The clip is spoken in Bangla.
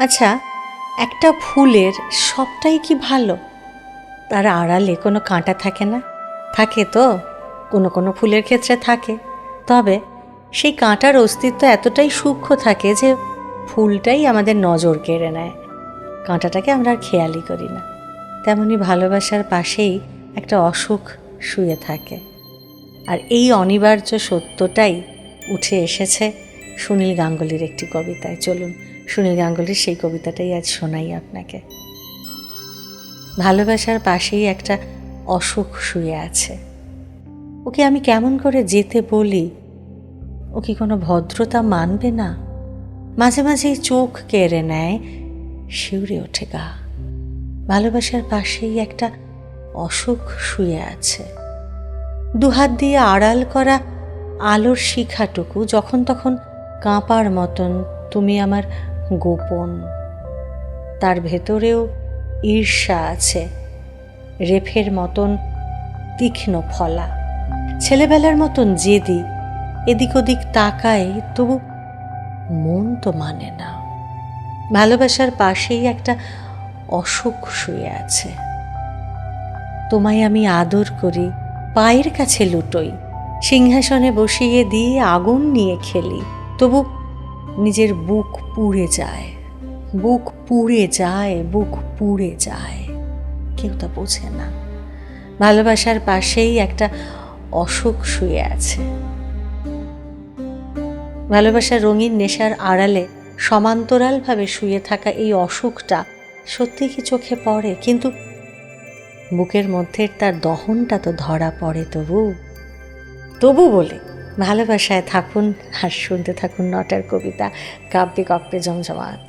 আচ্ছা, একটা ফুলের সবটাই কি ভালো? তার আড়ালে কোনো কাঁটা থাকে না? থাকে তো, কোনো কোনো ফুলের ক্ষেত্রে থাকে। তবে সেই কাঁটার অস্তিত্ব এতটাই সূক্ষ্ম থাকে যে ফুলটাই আমাদের নজর কেড়ে নেয়, কাঁটাটাকে আমরা আর খেয়ালই করি না। তেমনি ভালোবাসার পাশেই একটা অসুখ শুয়ে থাকে। আর এই অনিবার্য সত্যটাই উঠে এসেছে সুনীল গাঙ্গুলির একটি কবিতায়। চলুন সুনীল গাঙ্গুলির সেই কবিতাটাই আজ শোনাই আপনাকে। ভালোবাসার পাশেই একটা অসুখ শুয়ে আছে, ওকে আমি কেমন করে যেতে বলি? ও কি কোনো ভদ্রতা মানবে না? মাঝে মাঝেই চোখ কেড়ে নেয়, শিউরে ওঠে গা। ভালোবাসার পাশেই একটা অসুখ শুয়ে আছে। দুহাত দিয়ে আড়াল করা আলোর শিখাটুকু যখন তখন কাঁপার মতন তুমি আমার গোপন। তার ভেতরেও ঈর্ষা আছে, রেফের মতন তীক্ষ্ণ ফলা। ছেলেবেলার মতন জেদি, এদিক ওদিক তাকায়, তবু মন তো মানে না। ভালোবাসার পাশেই একটা অসুখ শুয়ে আছে। তোমায় আমি আদর করি, পায়ের কাছে লুটোই, সিংহাসনে বসিয়ে দিয়ে আগুন নিয়ে খেলি, তবু নিজের বুক পুড়ে যায়, বুক পুড়ে যায়, বুক পুড়ে যায়। কেউ তা বোঝে না। ভালোবাসার পাশেই একটা অসুখ শুয়ে আছে। ভালোবাসার রঙিন নেশার আড়ালে সমান্তরালভাবে শুয়ে থাকা এই অসুখটা সত্যি কি চোখে পড়ে? কিন্তু বুকের মধ্যে তার দহনটা তো ধরা পড়ে তবু বলে ভালোবাসায় থাকুন আর শুনতে থাকুন নটার কবিতা, কাব্যে কপ্পে জমজমাট।